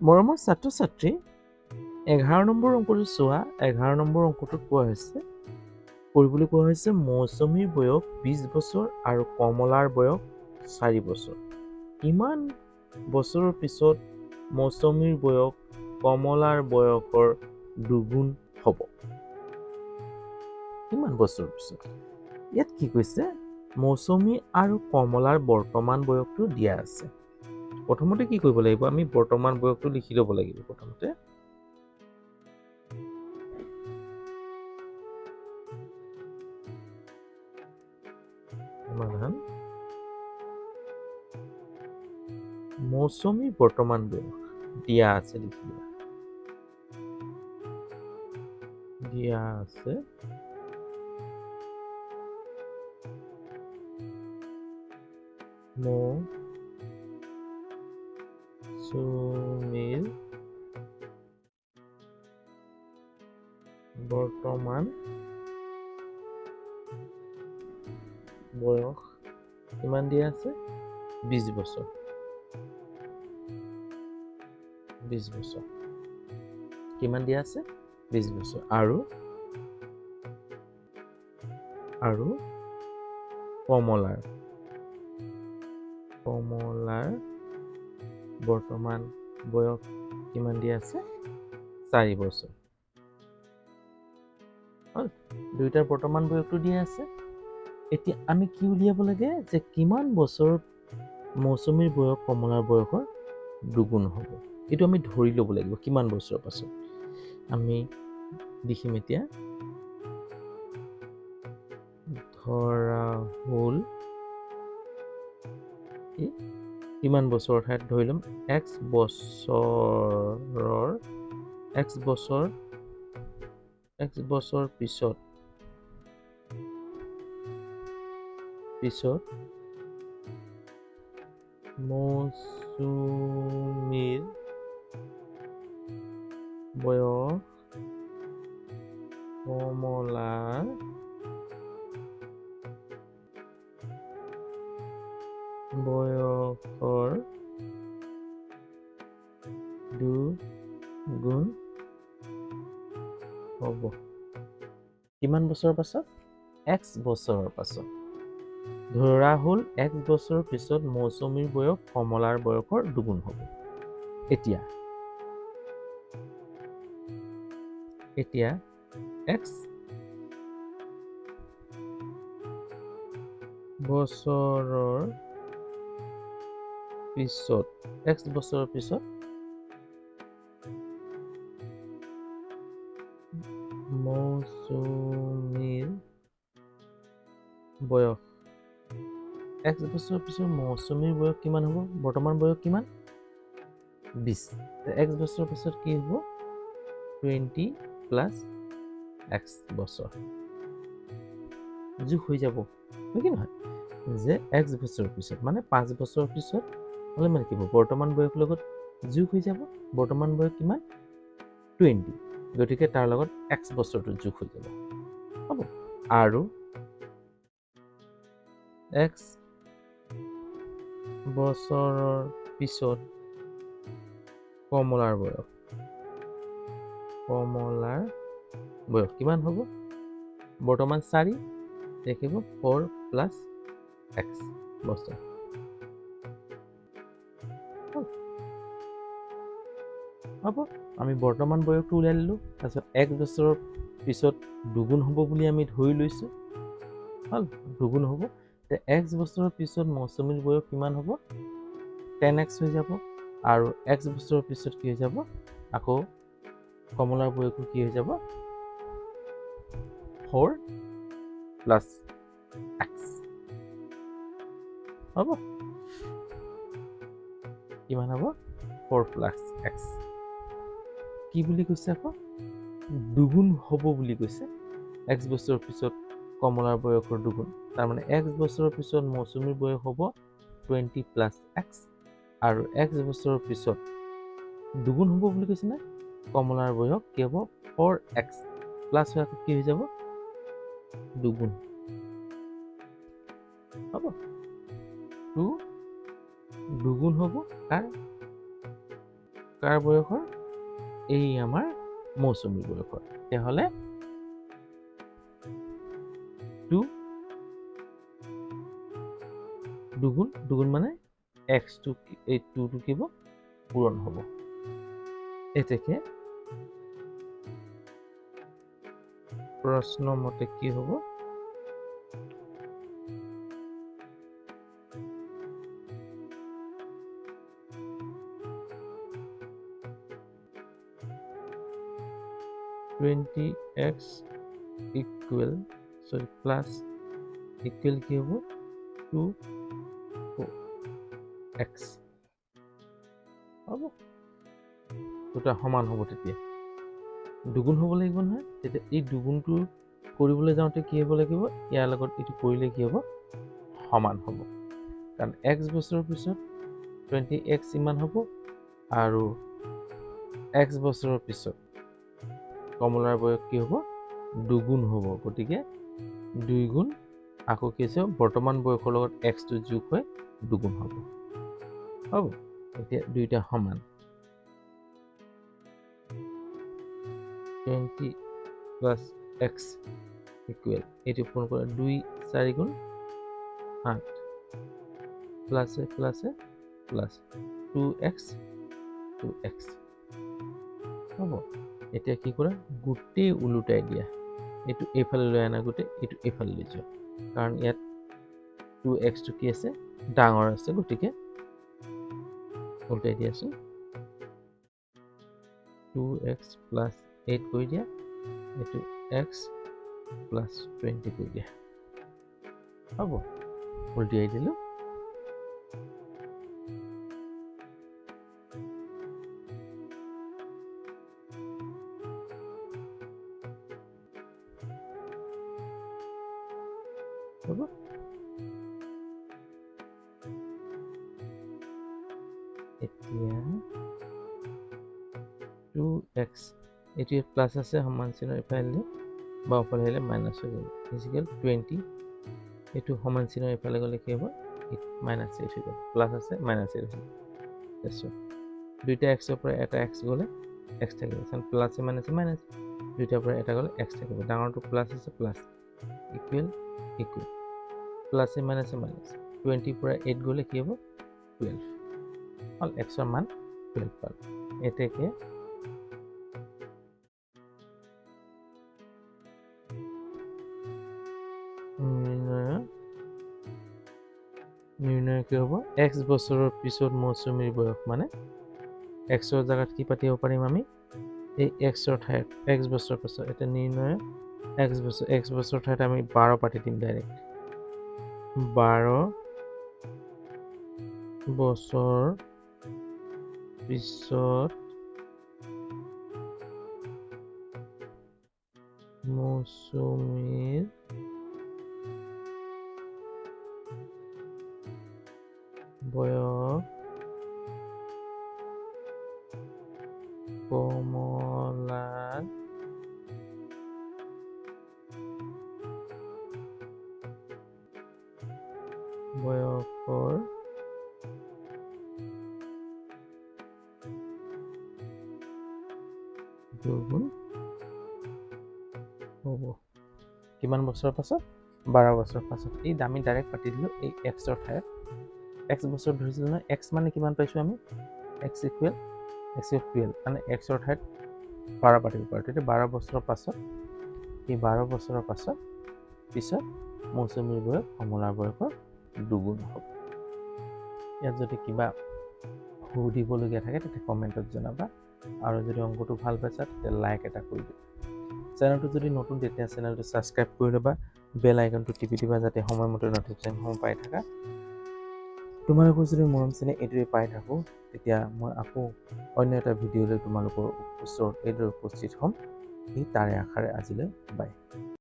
মৰমৰ ছাত্ৰ-ছাত্ৰী 11 নম্বৰ অংকটো চোৱা। 11 নম্বৰ অংকটোত কোৱা হৈছে কৰিবলৈ কোৱা হৈছে মৌচুমীৰ বয়স 20 বছৰ আৰু কমলাৰ বয়স 4 বছৰ। কিমান বছৰৰ পিছত মৌচুমীৰ বয়স কমলাৰ বয়সৰ দুগুণ হ'ব? কিমান বছৰৰ পিছত? ইয়াত কি কৈছে? মৌচুমী আৰু কমলাৰ বৰ্তমান বয়সটো দিয়া আছে। প্ৰথমতে কি কৰিব লাগিব? আমি বৰ্তমান বয়সটো লিখি ল'ব লাগিব প্ৰথমতে। সমাধান। মৌচুমীৰ বৰ্তমান বয়স দিয়া আছে, লিখিবা। দিয়া আছে মৌচুমীৰ বৰ্তমান বয়স কিমান দিয়া আছে? 20 বছৰ। 20 বছৰ। কিমান দিয়া আছে? 20 বছৰ। আৰু কমলাৰ বৰ্তমান বয়স কিমান দিয়া আছে? 4 বছৰ। দুইটাৰ বৰ্তমান বয়সটো দিয়া আছে। এতিয়া আমি কি উলিয়াব লাগে? যে কিমান বছৰত মৌচুমীৰ বয়স কমলাৰ বয়সৰ দুগুণ হ'ব। এইটো আমি ধৰি ল'ব লাগিব কিমান বছৰৰ পাছত। আমি লিখিম এতিয়া। ধৰা হ'ল কিমান বছৰ, অৰ্থাৎ ধৰি ল'ম x বছৰ পিছত মৌচুমীৰ বয়স কমলাৰ বয়সৰ দুগুণ হ'ব। কিমান বছৰৰ পাছত? x বছৰৰ পাছত। ধৰা হ'ল x বছৰৰ পিছত মৌচুমীৰ বয়স কমলাৰ বয়সৰ দুগুণ হ'ব। এতিয়া x বছৰৰ পিছত মৌচুমীৰ বয়স x বছৰৰ পিছত মৌচুমীৰ বয়স কিমান হ'ব? বৰ্তমান বয়স কিমান? 20। x বছৰৰ পিছত কি হ'ব? 20 প্লাছ x বছৰ যোগ হৈ যাব, হয় কি নহয়? যে x বছৰৰ পিছত মানে 5 বছৰৰ পিছত হ'লে মানে কি হ'ব? বৰ্তমান বয়সৰ লগত যোগ হৈ যাব। বৰ্তমান বয়স কিমান? 20। গতিকে তাৰ লগত x বছৰটো যোগ হৈ যাব, হ'ব। আৰু x বছৰৰ পিছত কমলাৰ বয়স কিমান হ'ব? বৰ্তমান 4 দেখিব 4 প্লাছ x বছৰ। হ'ব, আমি বৰ্তমান বয়সটো উলিয়াই ল'লোঁ। তাৰপিছত 1 বছৰৰ পিছত দুগুণ হ'ব বুলি আমি ধৰি লৈছোঁ। হ'ল, দুগুণ হ'ব। x বছৰৰ পিছত মৌচুমীৰ বয়স কিমান হ'ব? 10x হৈ যাব। আৰু x বছৰৰ পিছত কি হৈ যাব? আকৌ কমলাৰ বয়সটো কি হৈ যাব? 4 প্লাছ x হ'ব। কিমান হ'ব? 4 প্লাছ x। কি বুলি কৈছে? আকৌ দুগুণ হ'ব বুলি কৈছে। x বছৰৰ পিছত কমলাৰ বয়সৰ দুগুণ। তাৰমানে x বছৰৰ পিছত মৌচুমীৰ বয়স হ'ব 20 প্লাছ x। আৰু x বছৰৰ পিছত দুগুণ হ'ব বুলি কৈছে নে? কমলাৰ বয়স কি হ'ব? 4x প্লাছ হৈ আকৌ কি হৈ যাব? দুগুণ হ'ব। দুগুণ হ'ব কাৰ? কাৰ বয়সৰ এই আমাৰ মৌচুমীৰ বয়সৰ তেতিয়াহ'লে 2 দুগুণ মানে x টো এই 2 টো কি হ'ব পূৰণ হ'ব এতেকে প্ৰশ্ন মতে কি হ'ব 20x equal plus equal কি হ'ব 2x হ'ব দুটা সমান হ'ব তেতিয়া দুগুণ হ'ব লাগিব নহয় তেতিয়া এই দুগুণটো কৰিবলৈ যাওঁতে কি হ'ব লাগিব ইয়াৰ লগত এটো কৰিলে কি হ'ব সমান হ'ব কাৰণ x বছৰৰ পিছত 20x ইমান হ'ব আৰু x বছৰৰ পিছত কমলাৰ বয়স কি হ'ব দুগুণ হ'ব গতিকে 2 গুণ আকৌ কি আছে বৰ্তমান বয়সৰ লগত x টো যোগ হৈ দুগুণ হ'ব হ'ব এতিয়া দুইটা সমান 20 plus x equal এটি পূৰণ কৰা 2 4 গুণ 8 প্লাস প্লাস 2x হ'ব এতিয়া কি কৰা গুটেই উলুটাই দিয়া এটো এফালে লৈ আনা গুটে এটো এফালে লৈ যোৱা কাৰণ ইয়াত 2x টো কি আছে ডাঙৰ আছে গতিকে উলটাই দিয়াছো 2x plus 8 কৰি দিয়া এটো x plus 20 কৰি দিয়া হ'ব উলটাই দিলো হ'ব এতিয়া 2x এটি প্লাস আছে সমান চিহ্ন ইফালে বা ওপৰলে আহিলে মাইনাস হৈ যাব ইকুয়াল 20 এটো সমান চিহ্ন ইফালে গলে কি হ'ব মাইনাস 8 হৈ যাব প্লাস আছে মাইনাস 8 হৈ যাব দুইটা x ৰ পৰা এটা x গলে x থাকিব কাৰণ প্লাস মাইনাস মাইনাস দুইটাৰ পৰা এটা গলে x থাকিব ডাঙৰটো প্লাস আছে প্লাস ইকুয়াল প্লাস মাইনাস 20 পৰা 8 গলে কি হ'ব 12 অল x ৰ মান 12 পাল এতেকে নিৰ্ণয় কি হ'ব x বছৰৰ পিছত মৌচুমীৰ বয়স মানে x ৰ জাগাত কি পাতিব পাৰিম আমি এই x ৰ ঠাইত x বছৰ পিছত এটা নিৰ্ণয় x বছৰ ঠাইত আমি 12 পাতি দিম ডাইৰেক্ট 12 বছৰ পিছত মৌচুমীৰ বয়স কমলাৰ বয়সৰ দুগুণ হ'ব কিমান বছৰৰ পাছত 12 বছৰৰ পাছত এই দামি ডাইৰেক্ট পাতি দিলো এই x ৰ ঠাইত x বছৰ ধৰিছিল না x মানে কিমান পাইছো আমি x ইকুৱেল x of 12 মানে x ৰ ঠাইত 12 পাতিব পাৰো তেতিয়া 12 বছৰৰ পাছত এই 12 বছৰৰ পাছত পিছত মৌচুমীৰ বয়স কমলাৰ বয়সৰ দুগুণ হ'ব ইয়াত যদি কিবা সুধিবলগীয়া থাকে তেতিয়া কমেন্টত জনাবা আৰু যদি অংকটো ভাল পাইছা তেতিয়া লাইক এটা কৰি দিবা চেনেলটো যদি নতুন তেতিয়া চেনেলটো সাবস্ক্ৰাইব কৰি লবা বেল আইকনটো টিপি দিবা যাতে সময়মতে নটিফিকেশন পাই থাকা তোমালোকৰ যদি মৰম চেনে এটোৱে পাই থাকো তেতিয়া মই আকৌ অন্য এটা ভিডিঅ লৈ তোমালোকৰ ওচৰত এদৰে উপস্থিত হ'ম এই তাৰে আশাৰে আজিলৈ বাই